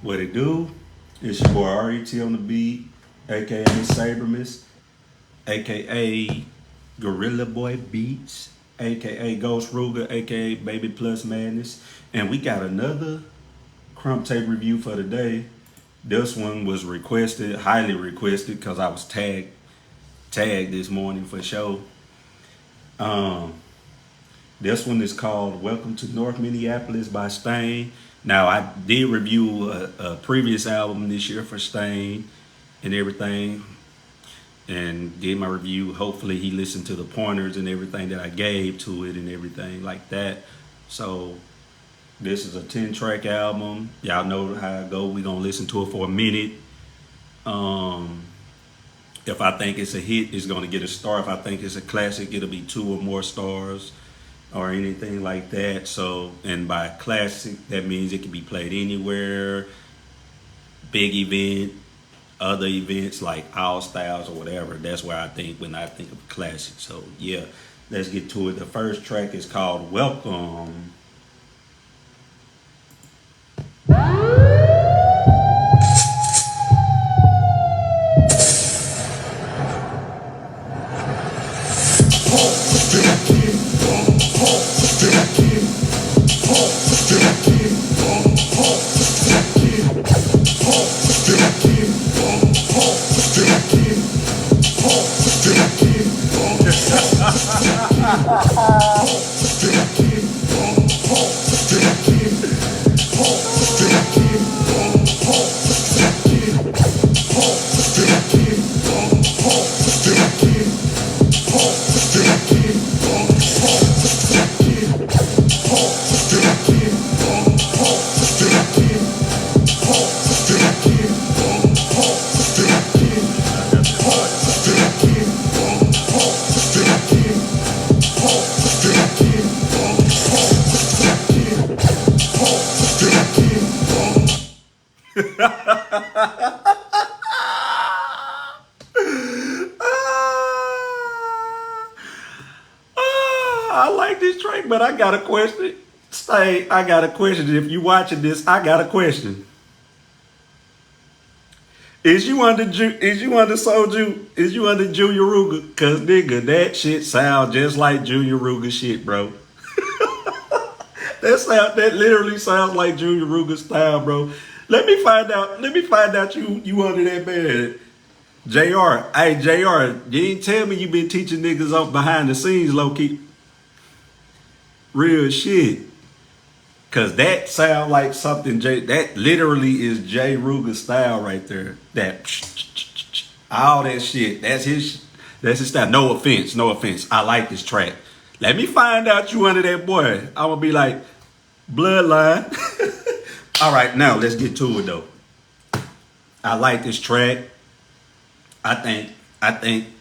What it do? It's your boy RET on the beat, aka Sabermas, aka Gorilla Boy Beats, aka Ghost Ruger, aka Baby Plus Madness. And we got another Krump tape review for today. This one was requested, highly requested, because I was tagged this morning for show. Um, this one is called Welcome to North Minneapolis by Sta1n. Now, I did review a previous album this year for Sta1n and everything, and did my review. Hopefully, he listened to the pointers and everything that I gave to it and everything like that. So, this is a 10-track album. Y'all know how I go. We're going to listen to it for a minute. If I think it's a hit, it's going to get a star. If I think it's a classic, it'll be 2 or more stars or anything like that. So, and by classic, that means it can be played anywhere, big event, other events like All Styles or whatever. That's where I think when I think of classic. So yeah, let's get to it. The first track is called Welcome. I like this track, but I got a question. Stay, I got a question. If you watching this, I got a question. Is you under Soju? Is you under Junior Ruger? Cause nigga, that shit sound just like Junior Ruger shit, bro. That literally sounds like Junior Ruger style, bro. Let me find out you under that bed. JR, hey JR, you ain't tell me you been teaching niggas up behind the scenes, low key. Real shit. Cause that sound like something that literally is Jay Ruger style right there. That all that shit. That's his style. No offense. I like this track. Let me find out you under that boy. I'm gonna be like, bloodline. All right, now let's get to it though. I like this track. I think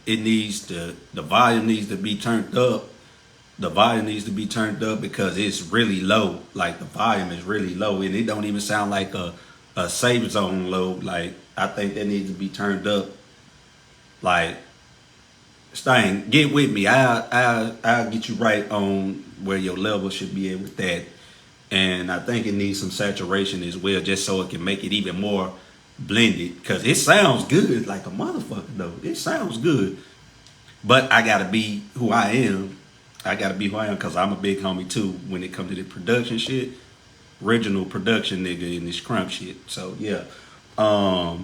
it needs the volume needs to be turned up. The volume needs to be turned up because it's really low. Like the volume is really low and it don't even sound like a safe zone low. Like I think that needs to be turned up. Like Sta1n, get with me. I'll get you right on where your level should be at with that. And I think it needs some saturation as well, just so it can make it even more blended. Cause it sounds good like a motherfucker though. It sounds good. But I gotta be who I am. Because I'm a big homie too when it comes to the production shit. Original production nigga in this Krump shit. So yeah. I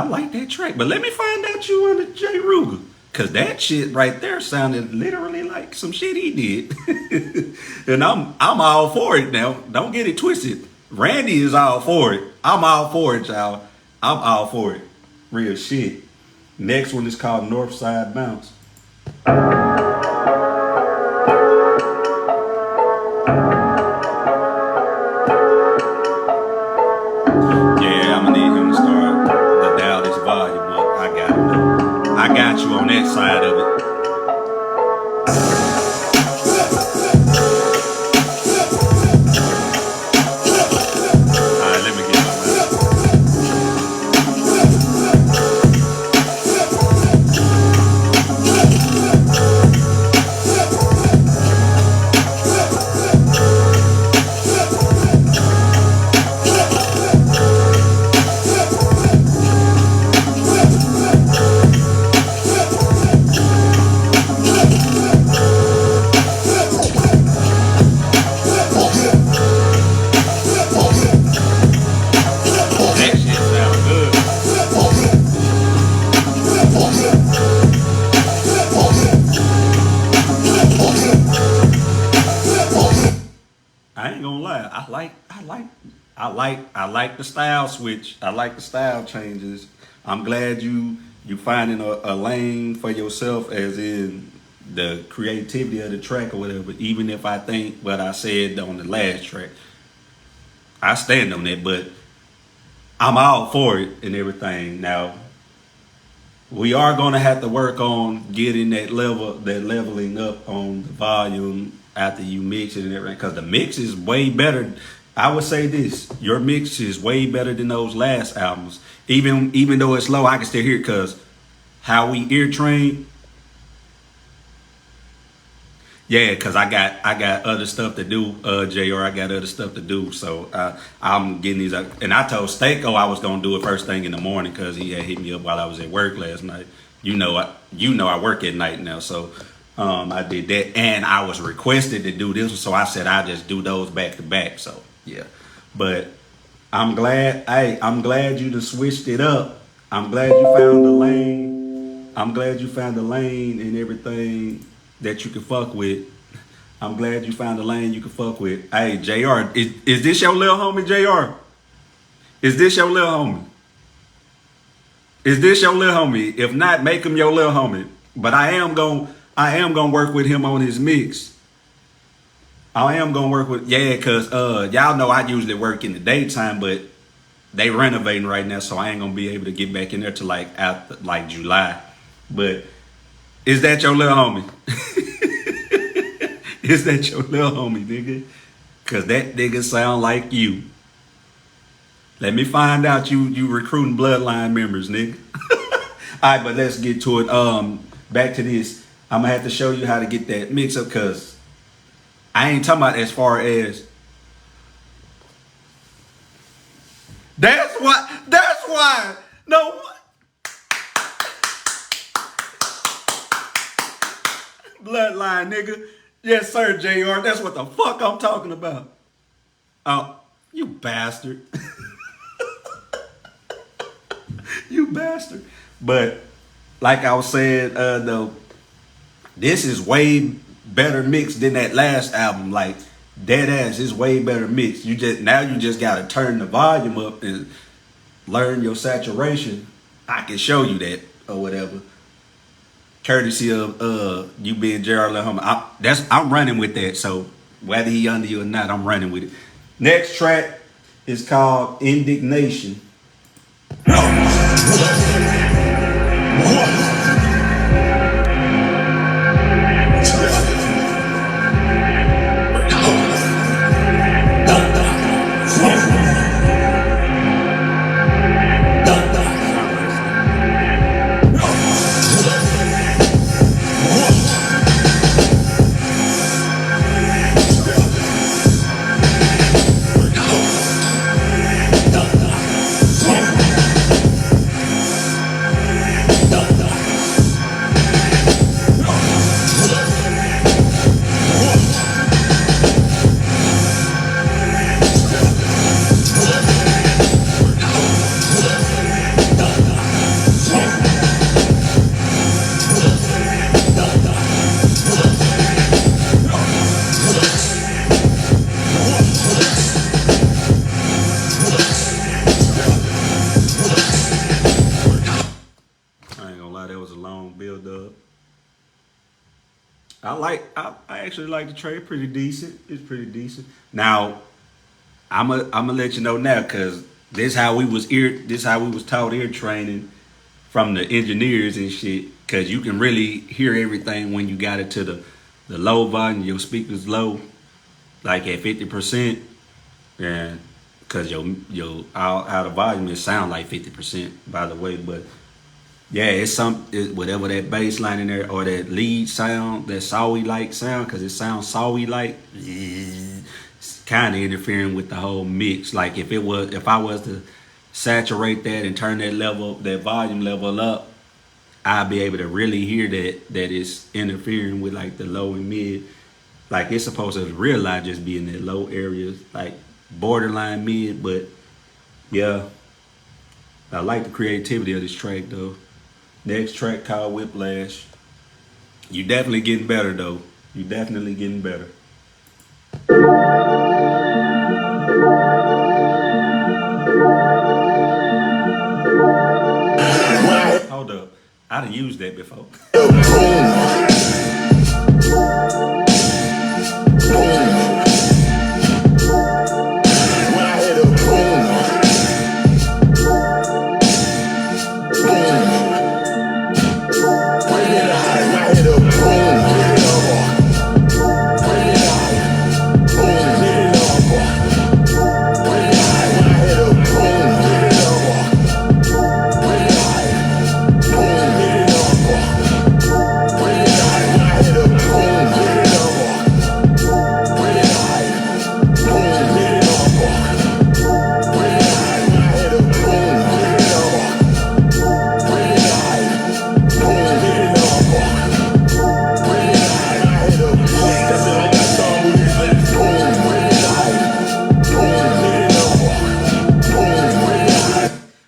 like that track. But let me find out you under Jay Ruger. Cause that shit right there sounded literally like some shit he did. And I'm all for it now. Don't get it twisted. Randy is all for it. I'm all for it, y'all. I'm all for it. Real shit. Next one is called Northside Bounce. I got you on that side of it. All right, let me get my ain't gonna lie. I like the style switch. I like the style changes. I'm glad you finding a lane for yourself, as in the creativity of the track or whatever. Even if I think what I said on the last track, I stand on that. But I'm all for it and everything. Now we are gonna have to work on getting that leveling up on the volume after you mix it and everything, because the mix is way better. I would say this: your mix is way better than those last albums. Even though it's low, I can still hear it because how we ear train. Yeah, because I got other stuff to do, JR. I got other stuff to do, so I'm getting these up. And I told Sta1n I was gonna do it first thing in the morning because he had hit me up while I was at work last night. You know I work at night now, so I did that, and I was requested to do this one, so I said I just do those back to back. So yeah, but I'm glad. I'm glad you just switched it up. I'm glad you found the lane. I'm glad you found the lane and everything that you can fuck with. I'm glad you found the lane you can fuck with. Hey, JR, is this your little homie, JR? Is this your little homie? Is this your little homie? If not, make him your little homie. But I am gonna work with him on his mix. I am gonna work with, yeah, cause y'all know I usually work in the daytime, but they renovating right now, so I ain't gonna be able to get back in there till like after like July. But is that your little homie? Is that your little homie, nigga? Cause that nigga sound like you. Let me find out you recruiting bloodline members, nigga. All right, but let's get to it. Back to this. I'm gonna have to show you how to get that mix up, cause I ain't talking about as far as. That's why. No. Bloodline, nigga. Yes, sir, JR. That's what the fuck I'm talking about. Oh, you bastard. You bastard. But like I was saying, though, this is way better mixed than that last album. Like dead ass is way better mixed. You just gotta turn the volume up and learn your saturation. I can show you that or whatever. Courtesy of you being Gerald Lahoma. I'm running with that. So whether he under you or not, I'm running with it. Next track is called Indignation. I actually like the trade. Pretty decent. It's pretty decent. Now, I'ma let you know now, cause this how we was taught ear training from the engineers and shit. Cause you can really hear everything when you got it to the low volume. Your speakers low, like at 50%. Yeah, cause your out of volume it sound like 50%. By the way, but. Yeah, it's whatever that bass line in there or that lead sound, that sawy-like sound, because it sounds sawy-like, it's kind of interfering with the whole mix. Like if I was to saturate that and turn that volume level up, I'd be able to really hear that it's interfering with like the low and mid. Like it's supposed to realize just be in that low areas, like borderline mid, but yeah. I like the creativity of this track though. Next track called Whiplash. You definitely getting better though. You definitely getting better. that before.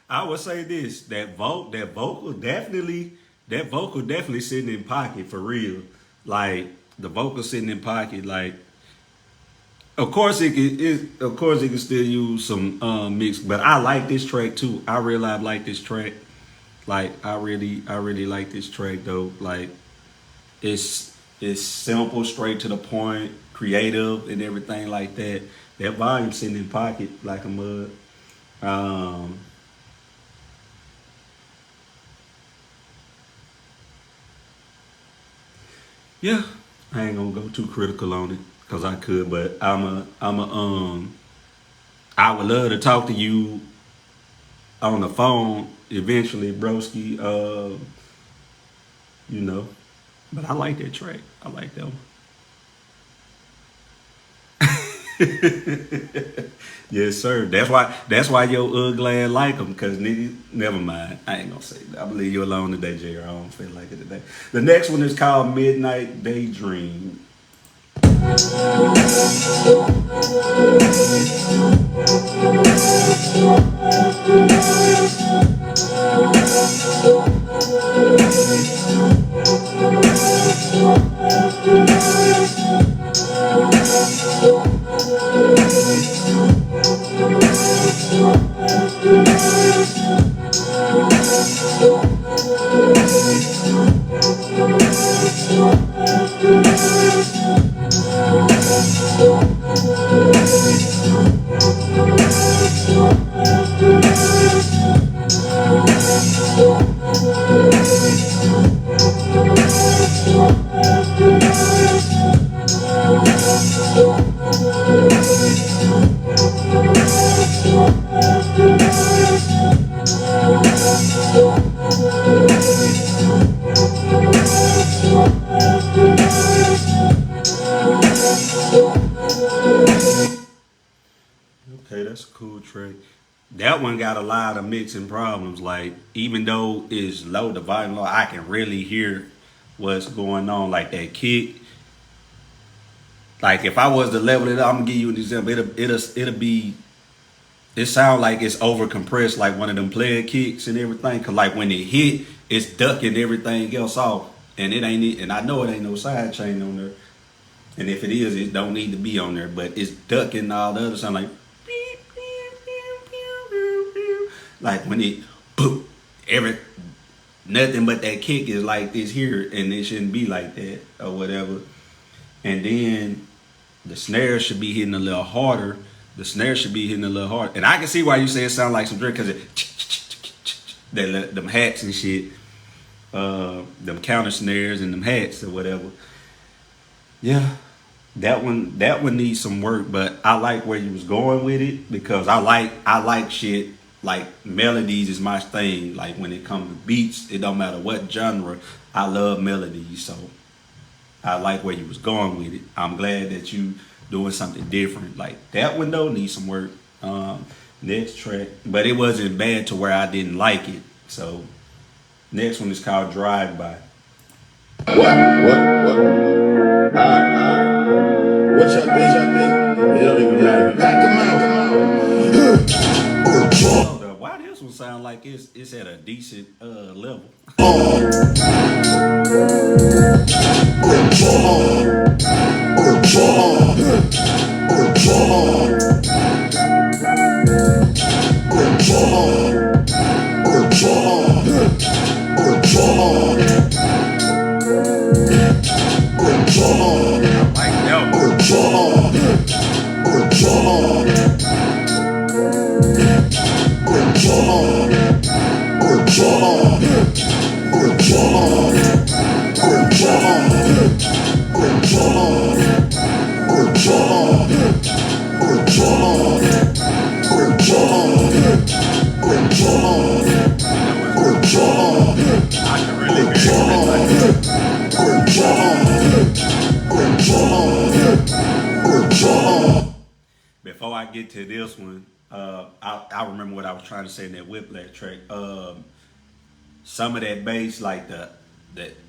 I would say this: that vocal definitely sitting in pocket for real. Like the vocal sitting in pocket. Like, of course, it can still use some mix. But I like this track too. I really like this track. Like, I really like this track though. Like, it's simple, straight to the point, creative, and everything like that. That volume sitting in pocket like a mug. Um, Yeah, I ain't gonna go too critical on it because I could, but I would love to talk to you on the phone eventually, broski. You know, but I like that track. I like that one. Yes, sir. That's why your ugly ass like them, cause nigga, never mind. I ain't gonna say that. I believe you alone today, JR. I don't feel like it today. The next one is called Midnight Daydream. Okay, that's a cool track. That one got a lot of mixing problems. Like, even though it's low, the volume low, I can really hear what's going on. Like that kick. Like if I was to level it up, I'm gonna give you an example. It'll be. It sound like it's over compressed, like one of them player kicks and everything. Cause like when it hit, it's ducking everything else off, and it ain't. And I know it ain't no side chain on there. And if it is, it don't need to be on there. But it's ducking all the other sound like. Like when it boop, nothing but that kick is like this here, and it shouldn't be like that or whatever. And then the snare should be hitting a little harder. The snare should be hitting a little harder. And I can see why you say it sounds like some drink, because it them hats and shit, them counter snares and them hats or whatever. Yeah, that one needs some work, but I like where you was going with it, because I like shit. Like melodies is my thing. Like when it comes to beats, it don't matter what genre. I love melodies, so I like where you was going with it. I'm glad that you doing something different. Like that one though needs some work. Next track, but it wasn't bad to where I didn't like it. So next one is called Drive By. What? Alright. What y'all think? It don't even matter. Pack them out. Why this one sound like it's at a decent level? before I get to this one, I remember what I was trying to say in that Whiplash track. Some of that bass, like the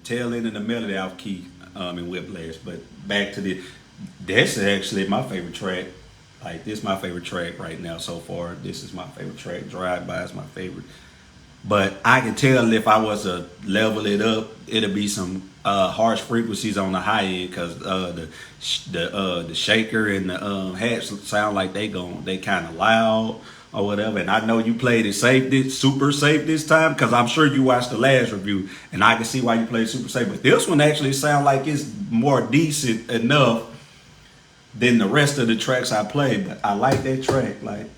tail end of the melody off key in Whiplash. But back to this is actually my favorite track. Like this is my favorite track right now so far. This is my favorite track. Drive By is my favorite. But I can tell if I was to level it up, it'll be some harsh frequencies on the high end because the shaker and the hats sound like they kind of loud or whatever. And I know you played it safe, super safe this time because I'm sure you watched the last review, and I can see why you played super safe. But this one actually sounds like it's more decent enough than the rest of the tracks I played. But I like that track, like.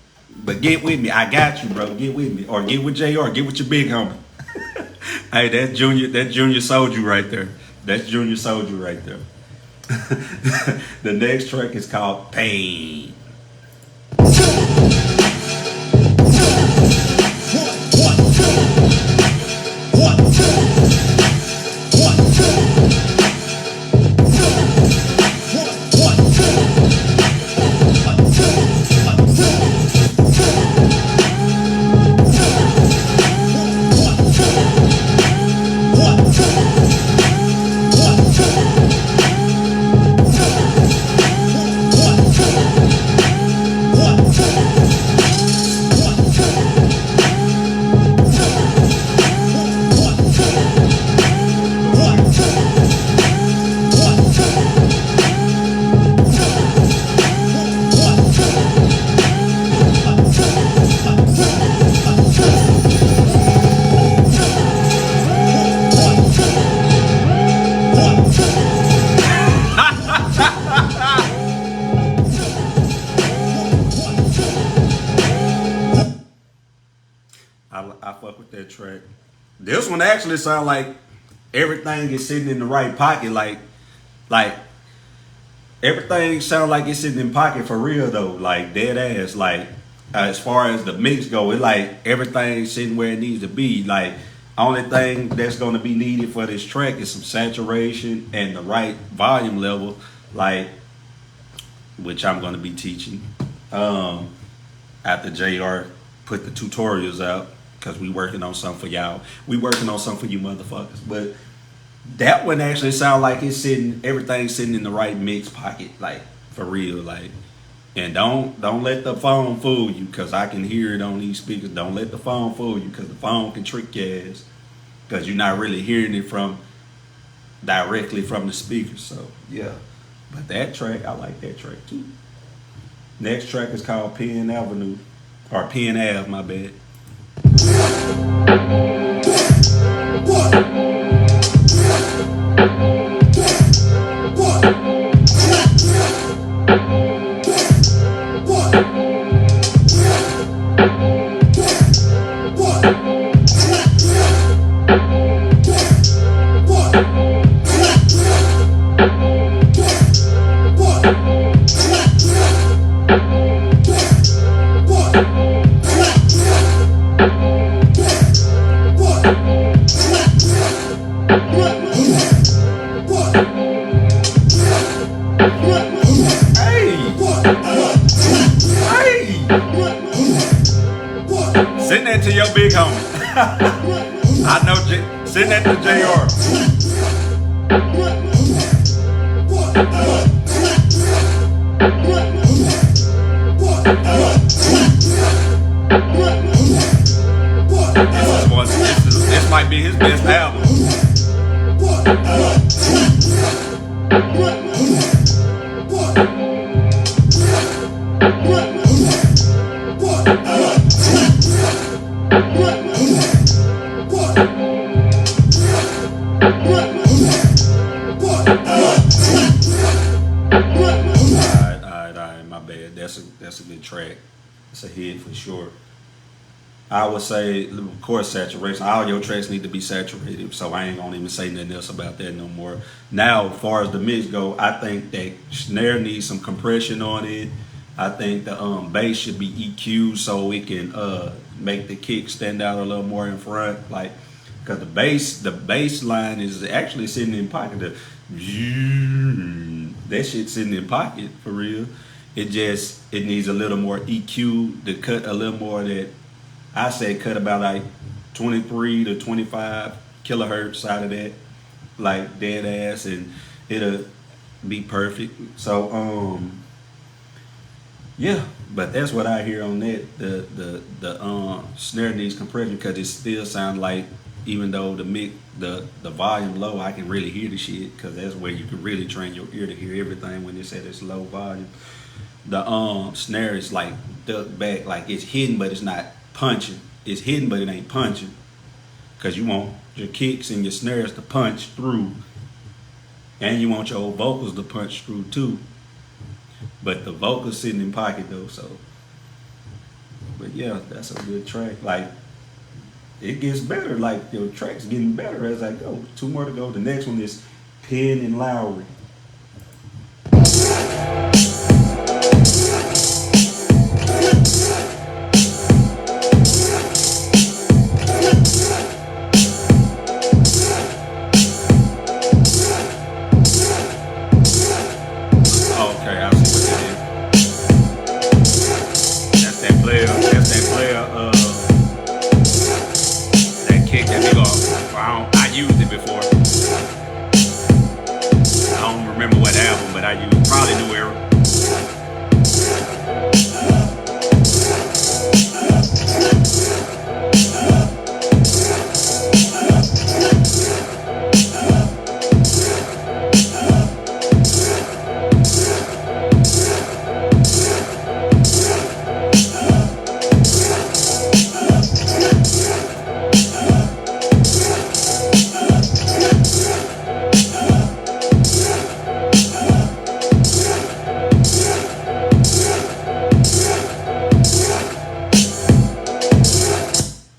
But get with me. I got you, bro. Get with me. Or get with JR. Get with your big homie. Hey, that's Junior Soldier right there. That's Junior Soldier right there. The next track is called Pain. I fuck with that track. This one actually sound like everything is sitting in the right pocket. Like everything sound like it's sitting in pocket for real though. Like dead ass. Like as far as the mix go, it like everything's sitting where it needs to be. Like only thing that's gonna be needed for this track is some saturation and the right volume level. Like which I'm gonna be teaching after JR put the tutorials out. Because we working on something for y'all. We working on something for you motherfuckers. But that one actually sound like it's everything's sitting in the right mix pocket. Like, for real. Like, and don't let the phone fool you. Because I can hear it on these speakers. Don't let the phone fool you. Because the phone can trick your ass. Because you're not really hearing it directly from the speakers. So, yeah. But that track, I like that track too. Next track is called Penn Avenue. Or Penn Ave, my bad. Send that to your big homie. I know. Send that to JR. This might be his best album. Alright, my bad. That's a good track. It's a hit for sure. I would say, of course, saturation. All your tracks need to be saturated, so I ain't gonna even say nothing else about that no more. Now, as far as the mix go, I think that snare needs some compression on it. I think the bass should be EQ'd so it can make the kick stand out a little more in front, like because the bass line is actually sitting in pocket. That shit sitting in pocket for real. It needs a little more EQ to cut a little more of that. I say cut about like 23 to 25 kilohertz out of that, like dead ass, and it'll be perfect. So yeah, but that's what I hear on that. The snare needs compression because it still sounds like, even though the volume low, I can really hear the shit because that's where you can really train your ear to hear everything when it's at its low volume. The snare is like ducked back, like it's hidden but it's not punching. It's hidden but it ain't punching because you want your kicks and your snares to punch through, and you want your vocals to punch through too. But the vocals sitting in pocket though, so. But yeah, that's a good track. Like, it gets better. Like, your track's getting better as I go. 2 more to go. The next one is Penn and Lowry. Okay, I see what it is. That's that player. That kick that big off. I used it before. I don't remember what album, but I used probably New Era.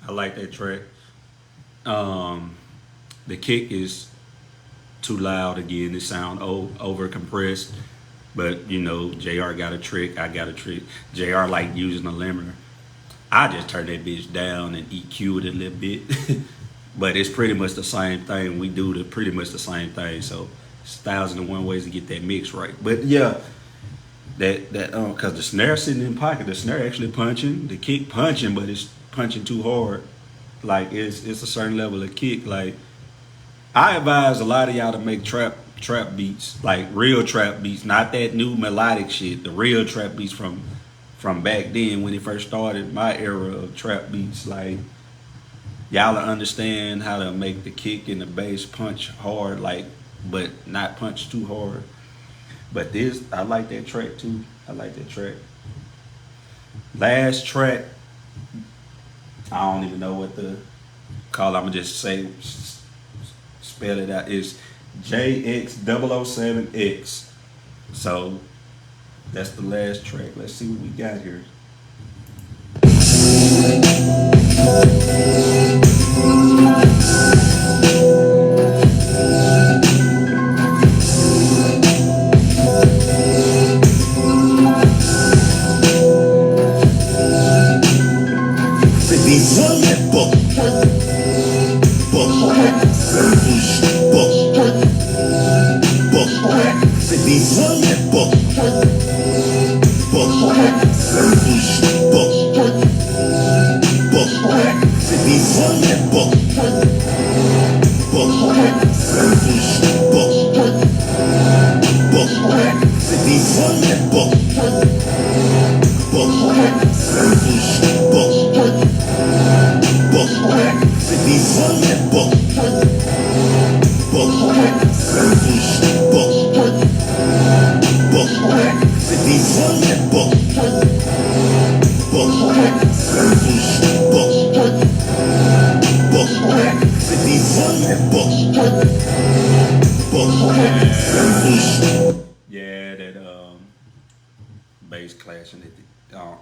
I like that track. The kick is too loud again. It sound over compressed. But you know, JR got a trick. I got a trick. JR like using a limiter. I just turn that bitch down and EQ it a little bit. But it's pretty much the same thing. We do pretty much the same thing. So it's 1,001 ways to get that mix right. But yeah, because the snare sitting in pocket, the snare actually punching, the kick punching, but it's punching too hard. Like it's a certain level of kick. Like, I advise a lot of y'all to make trap beats, like real trap beats, not that new melodic shit. The real trap beats from back then when it first started, my era of trap beats. Like, y'all understand how to make the kick and the bass punch hard, like, but not punch too hard. But this, I like that track too. I like that track. Last track, I don't even know what to call it. I'm gonna just spell it out. It's JX007X. So that's the last track. Let's see what we got here. Yeah, that bass clashing at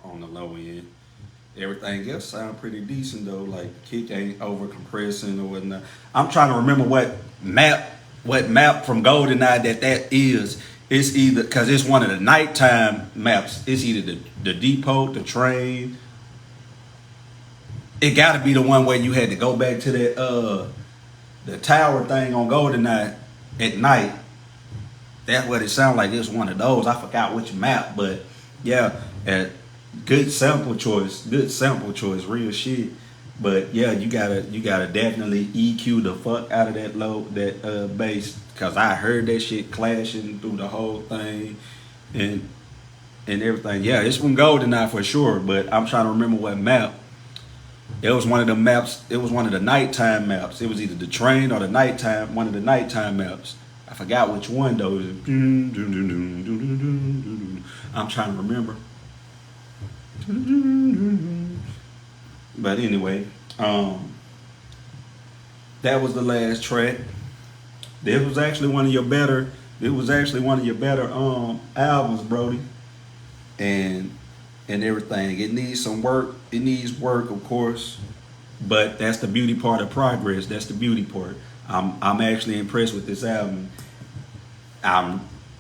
on the low end. Everything else sound pretty decent though. Like, kick ain't over compressing or whatnot. I'm trying to remember what map from GoldenEye that is. It's either, because it's one of the nighttime maps. It's either the depot, the train. It got to be the one where you had to go back to that the tower thing on GoldenEye at night. That's what it sounded like. It's one of those. I forgot which map, but Yeah, and good sample choice. Good sample choice. Real shit. But yeah, you gotta definitely EQ the fuck out of that bass, cause I heard that shit clashing through the whole thing, and and everything. Yeah, it's from GoldenEye for sure. But I'm trying to remember what map. It was one of the maps. It was one of the nighttime maps. It was either the train or the nighttime. One of the nighttime maps. I forgot which one though. I'm trying to remember. But anyway, that was the last track. This was actually one of your better. It was actually one of your better albums, Brody, and everything. It needs some work. It needs work, of course, but that's the beauty part of progress. That's the beauty part. I'm actually impressed with this album.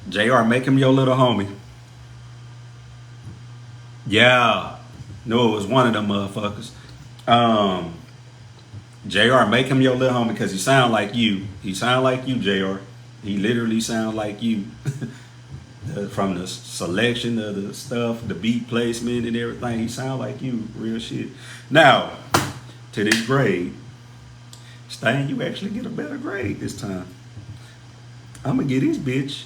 Jr. Make him your little homie. Yeah, no, it was one of them motherfuckers. Um, Jr. Make him your little homie because he sound like you. He sound like you, Jr. He literally sound like you. From the selection of the stuff, the beat placement and everything, he sound like you, real shit. Now, to this grade, Sta1n, you actually get a better grade this time. I'm gonna get this bitch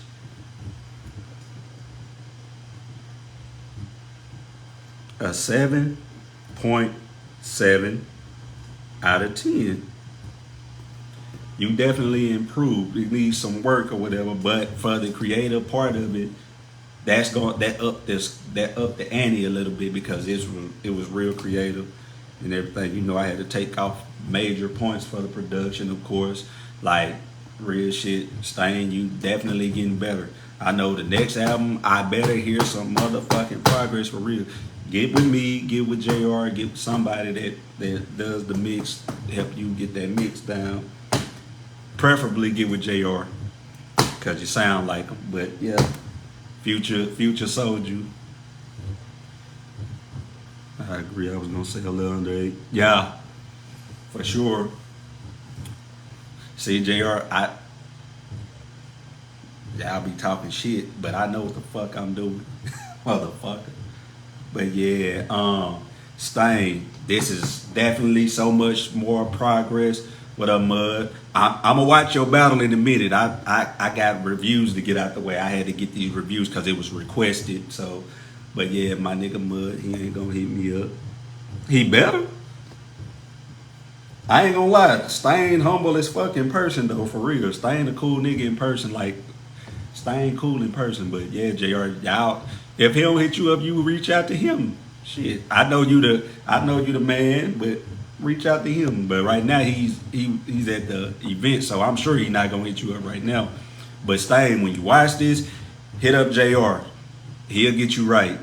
a 7.7 out of 10. You definitely improved. It needs some work or whatever, but for the creative part of it, that up the ante a little bit because it was real creative and everything. You know, I had to take off major points for the production, of course. Like real shit, Sta1n, you definitely getting better. I know the next album, I better hear some motherfucking progress for real. Get with me, get with JR, get with somebody that does the mix, help you get that mix down. Preferably get with JR, cause you sound like him. But yeah, Future sold you. I agree. I was gonna say a little under 8. Yeah, for sure. See, JR, I'll be talking shit, but I know what the fuck I'm doing, motherfucker. But yeah, Sta1n, this is definitely so much more progress. What up, Mud? I'm gonna watch your battle in a minute. I got reviews to get out the way. I had to get these reviews because it was requested. So, but yeah, my nigga Mud, he ain't gonna hit me up. He better. I ain't gonna lie. Sta1n humble as fuck in person though, for real. Sta1n a cool nigga in person. Like Sta1n cool in person. But yeah, Jr. Y'all, if he don't hit you up, you reach out to him. Shit, I know you the man, but reach out to him. But right now he's at the event, so I'm sure he's not gonna hit you up right now. But Sta1n, when you watch this, hit up JR. He'll get you right.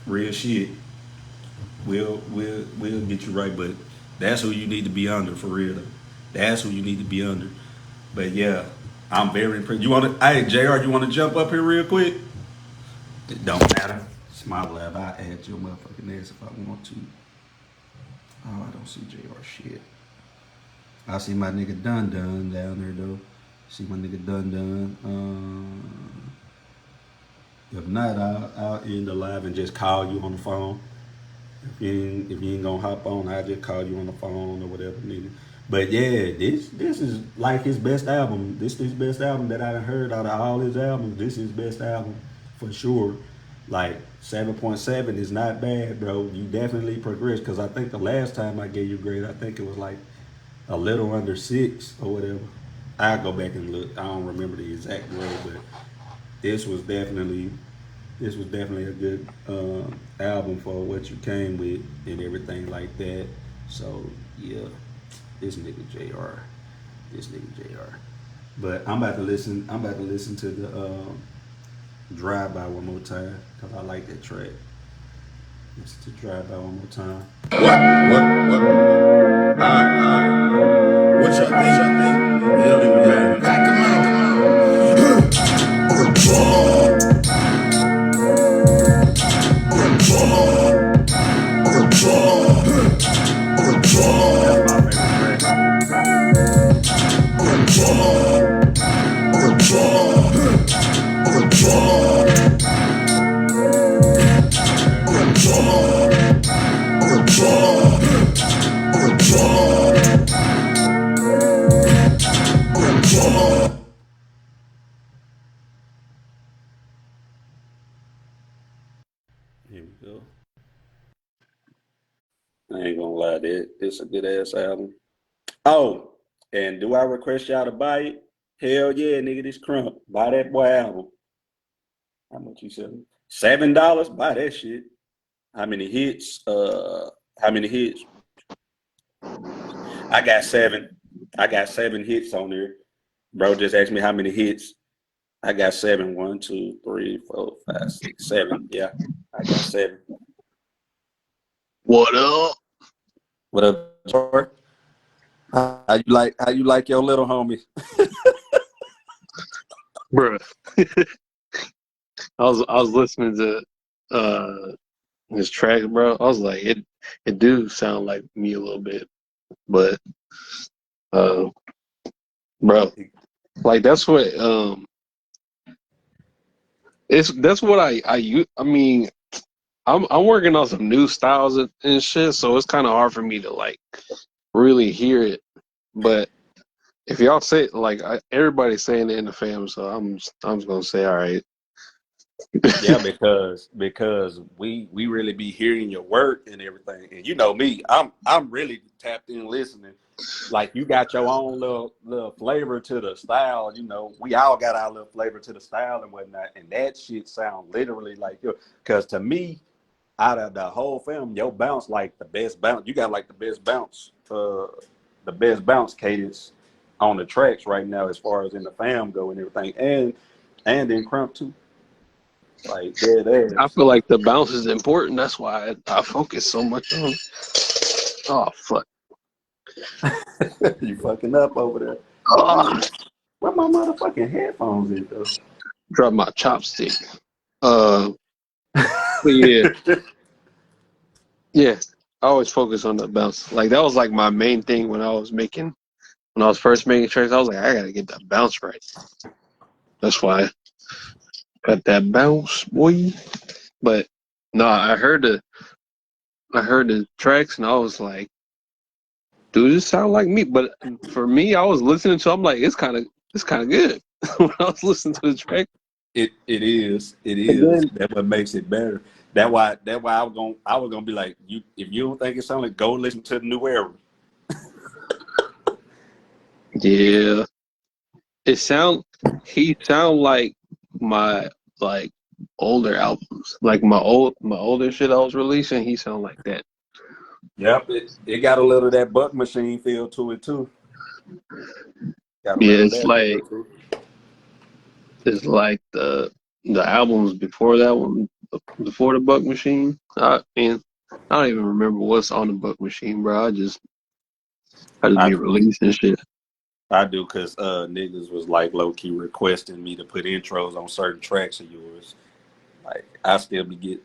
Real shit. We'll get you right. But that's who you need to be under for real. That's who you need to be under. But yeah, I'm very impressed. Hey JR, you wanna jump up here real quick? It don't matter. It's my lab. I add your motherfucking ass if I want to. Oh, I don't see JR shit. I see my nigga Dun down there though. See my nigga Dun. If not, I'll end the live and just call you on the phone. If you ain't gonna hop on, I'll just call you on the phone or whatever, nigga. But yeah, this is like his best album. This is his best album that I heard out of all his albums. This is his best album for sure. Like 7.7 is not bad, bro. You definitely progressed because I think the last time I gave you a grade, I think it was like a little under 6 or whatever. I'll go back and look. I don't remember the exact grade, but this was definitely a good album for what you came with and everything like that. So yeah, this nigga JR. But I'm about to listen to the Drive By one more time because I like that track. Listen to Drive By one more time. What? Alright. What y'all think? It don't even matter. Pack 'em out. Yeah. I ain't gonna lie, it's a good ass album. Oh, and do I request y'all to buy it? Hell yeah, nigga, this Krump. Buy that boy album. How much you selling? $7? Buy that shit. How many hits? How many hits? I got seven. I got 7 hits on there. Bro just asked me how many hits. I got seven. 1, 2, 3, 4, 5, 6, 7. Yeah, I got 7. What up, What up, Troy? How you like your little homie? bro? I was listening to this track, bro. I was like, it do sound like me a little bit, but uh, bro, like that's what I use. I mean, I'm working on some new styles and shit, so it's kind of hard for me to like really hear it. But if y'all say like everybody's saying it in the fam, so I'm just gonna say all right. Yeah, because we really be hearing your work and everything. And you know me, I'm really tapped in listening. Like you got your own little flavor to the style, you know. We all got our little flavor to the style and whatnot. And that shit sound literally like you. Because to me, out of the whole film, your bounce like the best bounce. You got like the best bounce cadence on the tracks right now as far as in the fam go and everything. And in Krump too. Like dead I ass. feel like the bounce is important. That's why I focus so much on it. Oh fuck! You fucking up over there. Oh, Where my motherfucking headphones at though? drop my chopstick. Uh, but yeah, yeah. I always focus on the bounce. Like that was like my main thing when I was first making tracks. I was like, I gotta get that bounce right. That's why I got that bounce, boy. But no, I heard the tracks and I was like, dude, this sound like me. But for me, I was listening to. I'm like, it's kind of good. When I was listening to the track, It is. It and is. then That's what makes it better. That why I was gonna be like, you if you don't think it sounds like go listen to the new era. yeah, it sound he sound like my like older albums, like my older shit I was releasing. He sound like that. Yep, it got a little of that Buck Machine feel to it too. Got a Yeah, little of that feel too. it's like the albums before that one, before the Buck Machine. I mean, I don't even remember what's on the Buck Machine, bro. I just I be do. releasing shit. I do because niggas was like low key requesting me to put intros on certain tracks of yours. Like I still be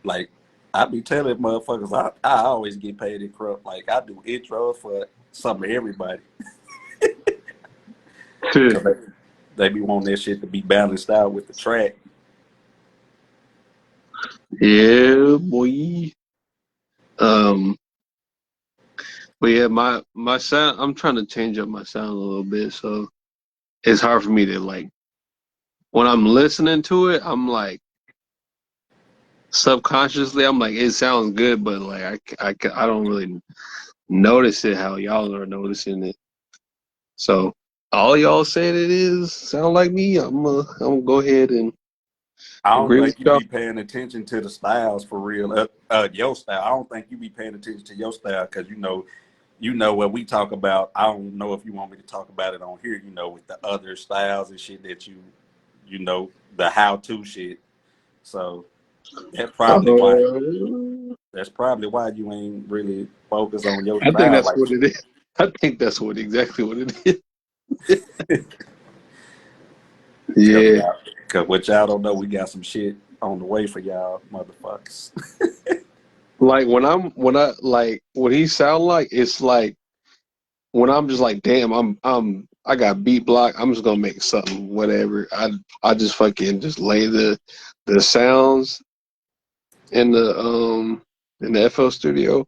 I be telling motherfuckers I always get paid in Krump. Like I do intros for some of everybody. Shit. Cause they be wanting that shit to be balanced out with the track. Yeah, boy. Um, but yeah, my sound. I'm trying to change up my sound a little bit, so it's hard for me to like when I'm listening to it. I'm like subconsciously, I'm like it sounds good, but like I don't really notice it how y'all are noticing it. So all y'all saying it is sound like me. I'm gonna go ahead and I don't agree with think you y'all. be paying attention to the styles for real. Your style. I don't think you be paying attention to your style because you know what we talk about. I don't know if you want me to talk about it on here. You know, with the other styles and shit that you know the how to shit. So that's probably why. Uh, That's probably why you ain't really focused on your I think style that's like what it is. I think that's exactly what it is. Cause, Yeah. y'all, cause what y'all don't know, we got some shit on the way for y'all motherfuckers. Like when he sound like it's like when I'm just like, damn, I got beat block. I'm just gonna make something, whatever. I just fucking just lay the sounds in the FL studio,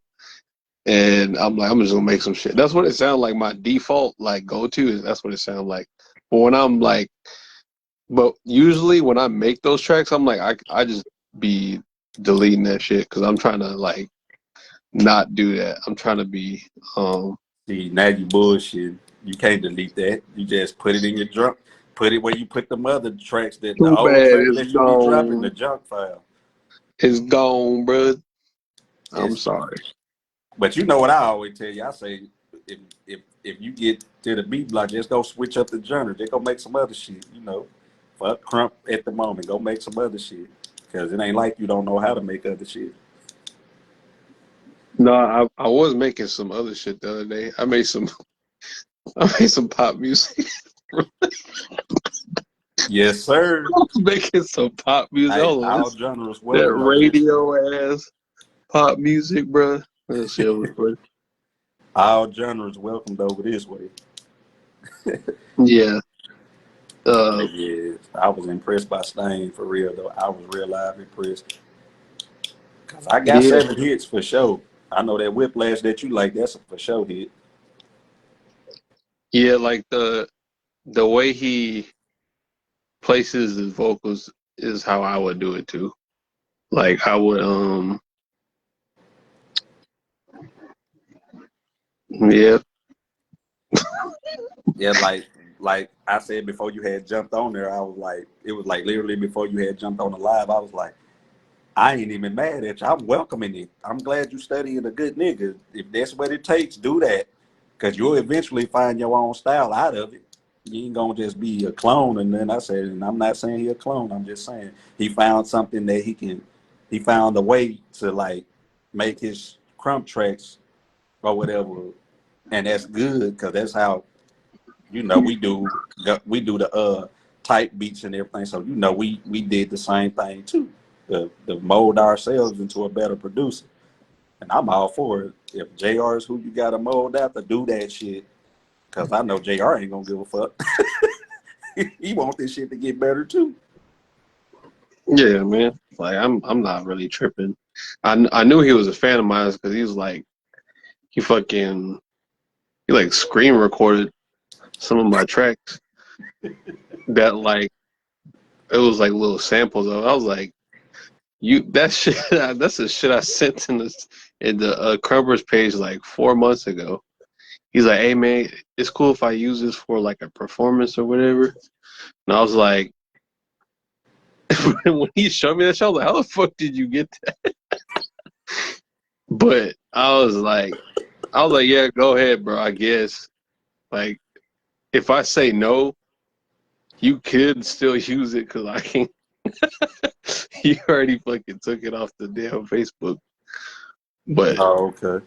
and I'm like, I'm just gonna make some shit. That's what it sounds like. My default like go to is that's what it sounds like. But when I'm like, but usually when I make those tracks, I'm like, I just be deleting that shit because I'm trying to like not do that. I'm trying to be See, now you bullshit. You can't delete that. You just put it in your junk. Put it where you put them other tracks that the too old bad tracks it's that you be dropping the gone. junk file. It's gone, bro. I'm It's, sorry. but you know what I always tell you. I say if you get to the beat block, just go switch up the genre. Just go make some other shit. You know, fuck Krump at the moment. Go make some other shit because it ain't like you don't know how to make other shit. No, I was making some other shit the other day. I made some I made some pop music. Yes, sir. I was making some pop music. Hey, Hold on, all this genres that welcome over this way. radio ass pop music, bro. That shit was funny. All genres welcomed over this way. Yeah. Yeah, I was impressed by Sta1n for real though. I was real live impressed because I got Yeah. 7 hits for sure. I know that Whiplash that you like. That's a for sure hit. Yeah, like the way he places his vocals is how I would do it too. Like I would yeah. Yeah, like I said before you had jumped on there, I was like, it was like literally before you had jumped on the live. I was like, I ain't even mad at you. I'm welcoming it. I'm glad you studying a good nigga. If that's what it takes, do that. Cause you'll eventually find your own style out of it. You ain't gonna just be a clone. And then I said, and I'm not saying he a clone. I'm just saying he found something that he found a way to like make his Krump tracks or whatever. And that's good because that's how, we do the type beats and everything. So we did the same thing too. To mold ourselves into a better producer. And I'm all for it. If JR is who you gotta mold after, do that shit. Cause I know JR ain't gonna give a fuck. He want this shit to get better too. Yeah, man. Like I'm not really tripping. I knew he was a fan of mine because he was like he fucking he like screen recorded some of my tracks that like it was like little samples of. I was like, you that shit that's the shit I sent in the Crumbers page like 4 months ago. He's like, hey man, it's cool if I use this for like a performance or whatever. And I was like, when he showed me that shit, I was like, how the fuck did you get that? But I was like, yeah, go ahead, bro. I guess like if I say no, you could still use it because I can. You already fucking took it off the damn Facebook. But Oh, okay.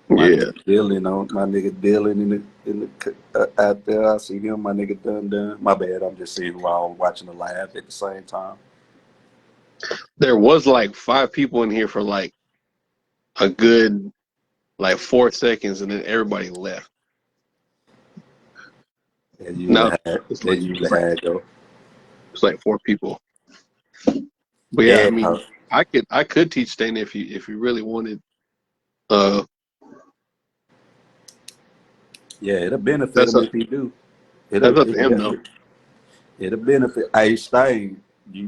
My yeah, nigga Dylan on my nigga Dylan in the out there. I see him. My nigga done. My bad. I'm just seeing while I'm watching the live at the same time. there was like 5 people in here for like a good like 4 seconds, and then everybody left. That usually Now had it's that like usually had though. 4 people. But yeah, I Yeah, mean, I could teach Sta1n if you really wanted. Uh, yeah. It'll benefit that's him up if he do. that's It'll up to it him though. definitely it'll benefit. Hey, Sta1n, you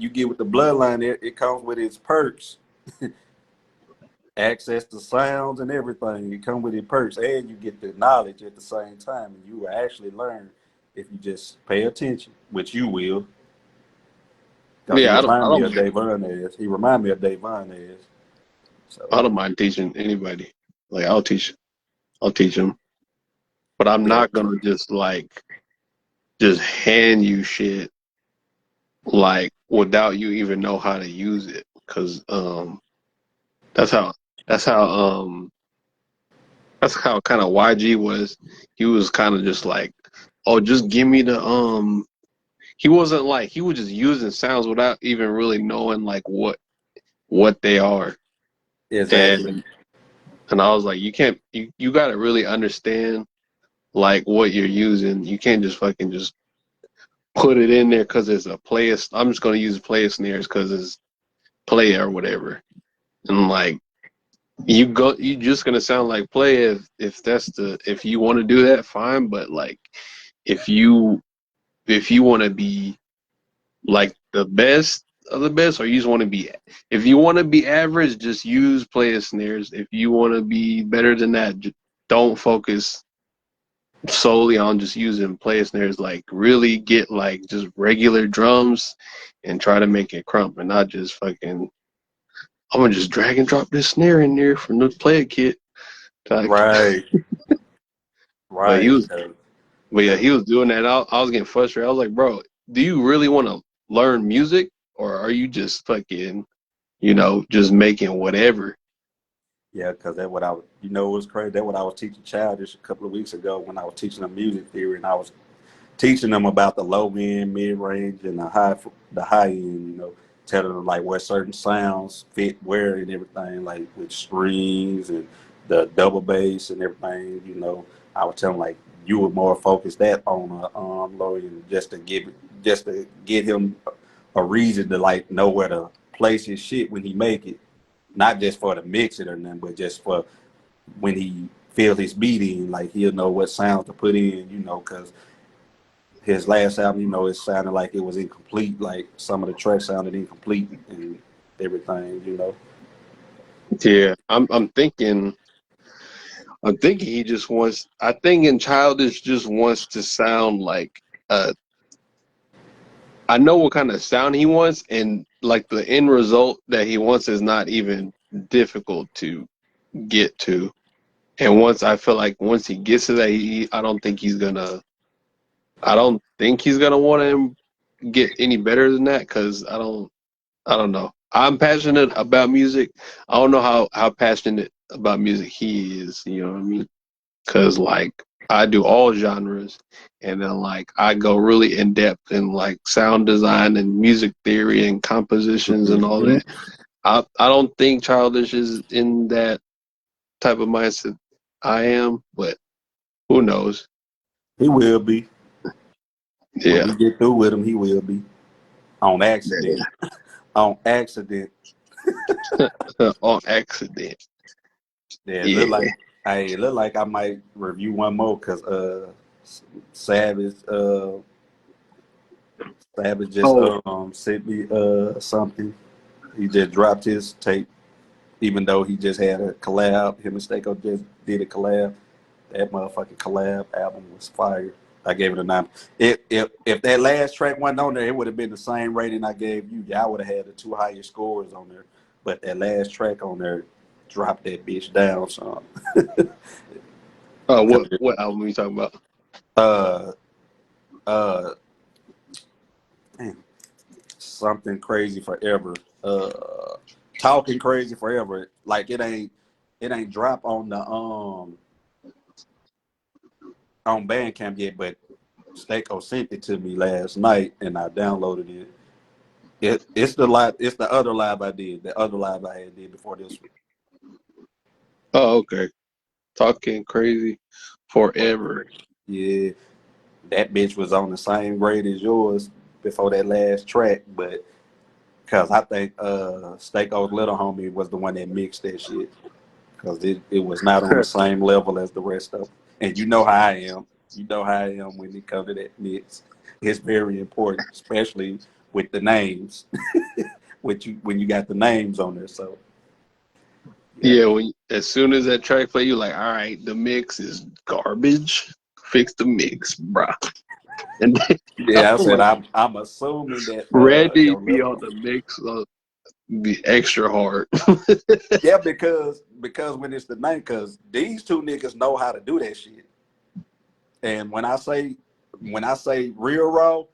get with the bloodline. It comes with its perks, access to sounds and everything. It comes with its perks, and you get the knowledge at the same time, and you will actually learn if you just pay attention, which you will. Cause he Yeah, remind me of mind. Davon as. He remind me of Davon as. So I don't mind teaching anybody. Like I'll teach them, but I'm yeah, not gonna just hand you shit like without you even know how to use it. Cause that's how that's how that's how kind of YG was. He was kind of just like, oh, just give me the He wasn't like he was just using sounds without even really knowing like what they are. exactly. And I was like, you got to really understand like what you're using. You can't just fucking just put it in there because it's a player. I'm just gonna use player snares because it's play or whatever. And like you just gonna sound like play if you want to do that, fine. But like if you want to be like the best, of the best, or you just want to be. If you want to be average, just use player snares. If you want to be better than that, don't focus solely on just using player snares. Like really get like just regular drums and try to make it crump, and not just fucking. I'm gonna just drag and drop this snare in there from the player kit. Like, Right. but he Right. was, but yeah, he was doing that. I was getting frustrated. I was like, bro, do you really want to learn music, or are you just fucking, just making whatever? Yeah, because that what I was, you know, it was crazy. That what I was teaching Childish a couple of weeks ago when I was teaching them music theory, and I was teaching them about the low end, mid range, and the high end. You know, telling them like where certain sounds fit where and everything, like with strings and the double bass and everything. You know, I would tell them like you would more focus that on a low end just to get him a reason to like know where to place his shit when he make it, not just for to mix it or nothing, but just for when he feel his beat in, like he'll know what sounds to put in, you know, because his last album, you know, it sounded like it was incomplete. Like some of the tracks sounded incomplete and everything, you know. Yeah, I'm thinking he just wants. I think in Childish just wants to sound like. I know what kind of sound he wants, and like the end result that he wants is not even difficult to get to. And I feel like once he gets to that, I don't think he's gonna want to get any better than that because I don't know. I'm passionate about music. I don't know how passionate about music he is. You know what I mean? Because like I do all genres, and then like I go really in depth in like sound design and music theory and compositions and all Mhm. that. I don't think Childish is in that type of mindset I am, but who knows? He will be. When Yeah, we get through with him, he will be. On accident. On accident. on accident. Yeah, it look Yeah. like hey, it look like I might review one more because Savage Savage just Oh, sent me something. He just dropped his tape, even though he just had a collab. Him and Stako just did a collab. That motherfucking collab album was fire. I gave it a 9. If that last track wasn't on there, it would have been the same rating I gave you. Y'all would have had the two highest scores on there. But that last track on there dropped that bitch down. So, what album are you talking about? uh, uh, damn, something crazy forever. Talking crazy forever. Like it ain't drop on Bandcamp yet, but Stako sent it to me last night, and I downloaded it. It's the live. It's the other live I did. The other live I had did before this Oh, okay. Talking crazy one. forever. Yeah, that bitch was on the same grade as yours before that last track, but because I think Stako's little homie was the one that mixed that shit because it was not on the same level as the rest of them. And you know how I am. You know how I am when it comes to that mix. It's very important, especially with the names. When you got the names on there, so yeah. Yeah, as soon as that track play, you're like, all right, the mix is garbage. Fix the mix, bruh. And then Yeah, I I'm said like, I'm assuming that Randy your be little on the mix, be extra hard. yeah, because when it's the name, because these two niggas know how to do that shit. And when I say real raw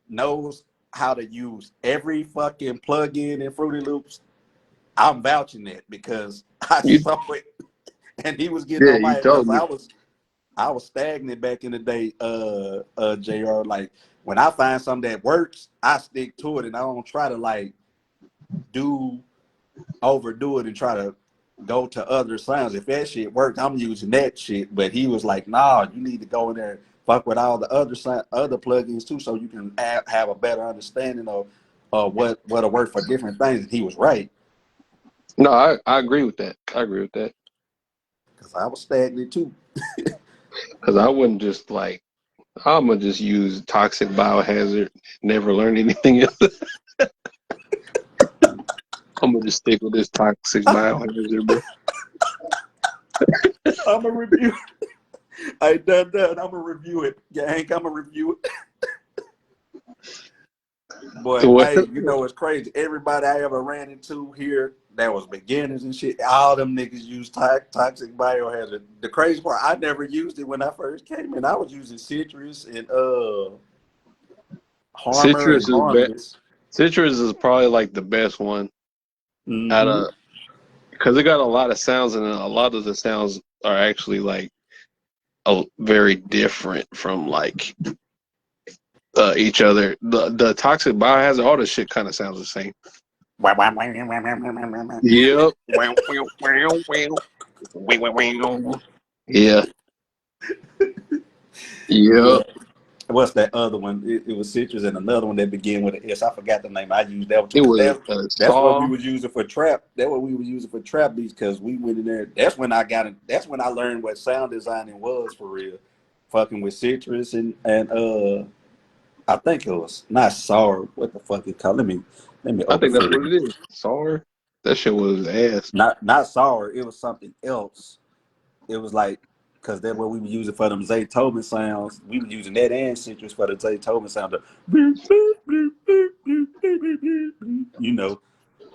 knows how to use every fucking plug-in in Fruity Loops, I'm vouching that because I You, saw it and he was getting yeah, on you my ass because told me. I was stagnant back in the day, JR. Like when I find something that works, I stick to it and I don't try to like do overdo it and try to go to other sounds. If that shit worked, I'm using that shit. But he was like, "Nah, you need to go in there and fuck with all the other plugins too, so you can have a better understanding of what'll work for different things." And he was right No, I agree with that. I agree with that. because I was stagnant too. Because I wouldn't just like, I'm going to just use toxic biohazard, never learn anything else. gonna just stick with this toxic biohazard, bro. I'm gonna review. I done. I'm gonna review it. Yank, I'm gonna review it. Boy, What? hey, you know it's crazy. Everybody I ever ran into here that was beginners and shit, all them niggas use toxic biohazard. The crazy part, I never used it when I first came in. I was using citrus and Harmer and Citrus is harmless. Citrus is probably like the best one out Mm-hmm. of because it got a lot of sounds and a lot of the sounds are actually like very different from like each other. The toxic biohazard, all this shit kind of sounds the same. Yep. Yeah. Yeah. Yep. What's that other one? It was citrus and another one that began with an S. I forgot the name. I used that one too It because was that's what we Saw. was using for trap. That's what we were using for trap beats because we went in there. That's when I got it. That's when I learned what sound designing was for real. Fucking with citrus and I think it was not sour. What the fuck it called? Let me I open think that's for what you. it is. Saw. That shit was ass. Not sour. It was something else. It was like because that's what we were using for them Zaytoven sounds. We were using that and citrus for the Zaytoven sound. You know,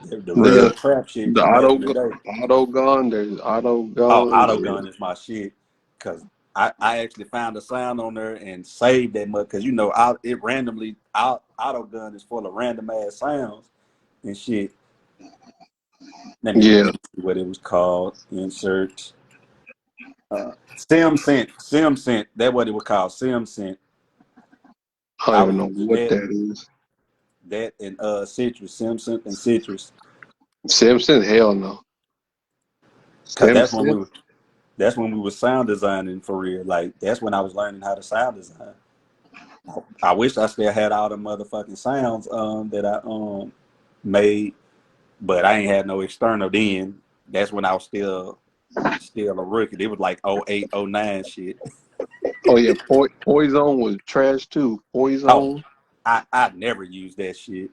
the real The trap shit the from back in the day. auto gun. There's auto Oh, gun. autogun is my shit because I actually found a sound on there and saved that much because you know it randomly autogun is full of random ass sounds and shit. Let me Yeah. see what it was called. Insert SimSynth. That's what it was called. SimSynth. I don't I even was know using what that is. that and citrus, SimSynth and citrus. Simpson? Hell no. Cause Simpson? that's when we were sound designing for real. Like that's when I was learning how to sound design. I wish I still had all the motherfucking sounds that I made, but I ain't had no external then. That's when I was still a rookie. It was like 08, 09 shit. Oh yeah, Poison was trash too. Oh, Poison. I never used that shit.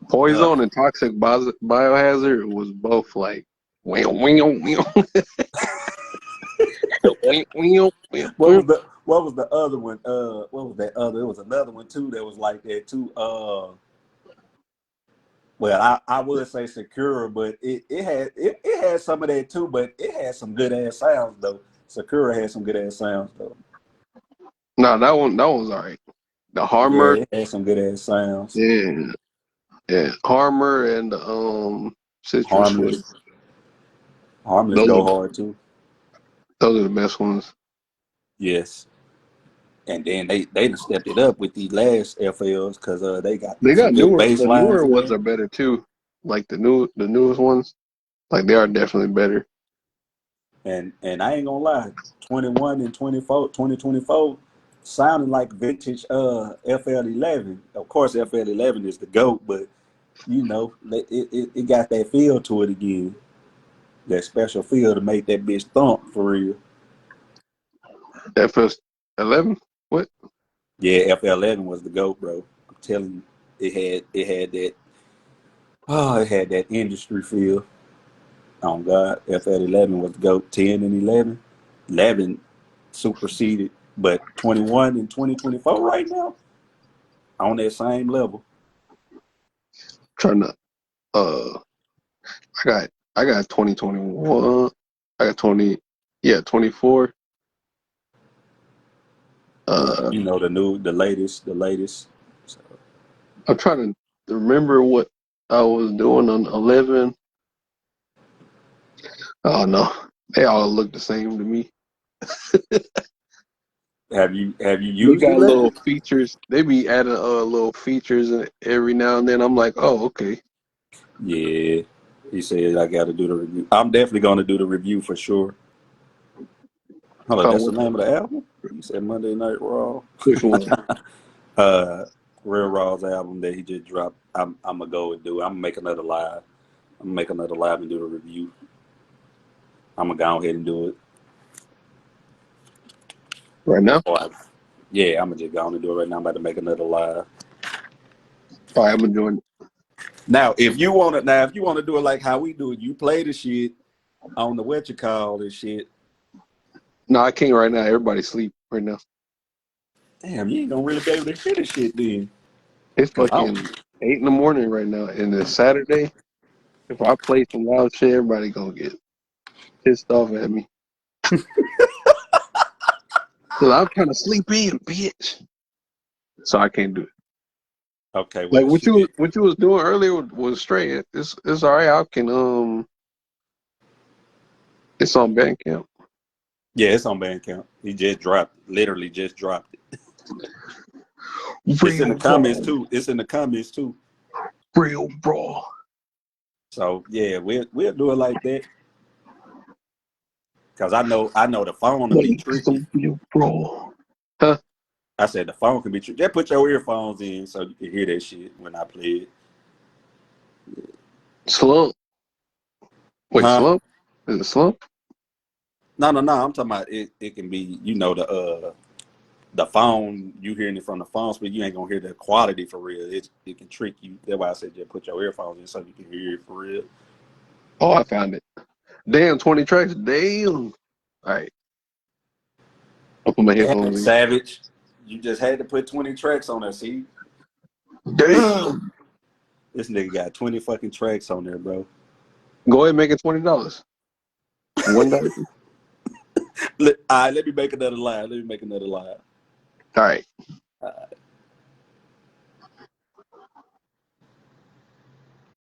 Poison and Toxic Biohazard was both like wheel, wheel, wheel. What was the other one? What was that other? It was another one too that was like that too. Well, I would say Sakura, but it had some of that too, but it had some good ass sounds though. Sakura had some good ass sounds though. No, that one was alright. The Harmer, Yeah, it had some good ass sounds. yeah, yeah. Harmer and Citrus Harmless, was harmless those go are hard too. those are the best ones. Yes, and then they done stepped it up with these last FLs because they got They some got good newer. bass The lines newer in ones there. are better too. Like the newest ones. Like they are definitely better. And I ain't gonna lie, 21 and 24, 2024 sounding like vintage FL11. Of course, FL11 is the GOAT, but you know, it got that feel to it again. That special feel to make that bitch thump for real. FS11. What? Yeah, FL11 was the GOAT, bro. I'm telling you, it had that industry feel. Oh God, FL11 was the GOAT. 10 and 11. 11 superseded, but 21 and 2024 right now on that same level. Trying to I got 2021. I got 20, yeah, 24. You know the latest. So, I'm trying to remember what I was doing on 11. Oh no, they all look the same to me. have you They used got 11? little features. They be adding little features every now and then. I'm like, oh okay. Yeah, he said I got to do the review. I'm definitely going to do the review for sure. Hold on, Oh, that's the name of the album. You said Monday Night Raw. which one? uh, Real Raw's album that he just dropped. I'm gonna go and do it. I'm gonna make another live. I'm gonna make another live and do the review. I'm gonna go ahead and do it. Right now? Before yeah, I'm gonna just go on and do it right now. I'm about to make another live. All right, I'm gonna join. Now, if you wanna do it like how we do it, you play the shit on the what you call this shit. No, I can't right now. Everybody's asleep right now. Damn, you ain't gonna really be able to hear the shit then. It's 'Cause fucking 8 in the morning right now, and it's Saturday. If I play some loud shit, everybody gonna get pissed off at me. Cause I'm trying to sleep in, bitch. So I can't do it. okay, Like well shit. what you was doing earlier was straight. It's all right. I can it's on Bandcamp. Yeah, it's on Bandcamp. He just dropped literally just dropped it. It's in the Real comments bro, too. It's in the comments too. real bro. So yeah, we'll do it like that. Cause I know the phone will be Like tricky. some real bro. Huh? I said the phone can be tricky. Just put your earphones in so you can hear that shit when I play it. Slump. Wait, Huh? slump? Is it slump? No. I'm talking about it. It can be, the phone. You hearing it from the phone speak. You ain't gonna hear the quality for real. It can trick you. That's why I said just put your earphones in so you can hear it for real. Oh, I found it. Damn, 20 tracks. Damn. All right. I'll put my Damn it, headphones in. Savage. You just had to put 20 tracks on there. See, Damn. this nigga got 20 fucking tracks on there, bro. Go ahead and make it $20. $1. All right, let me make another line. All right.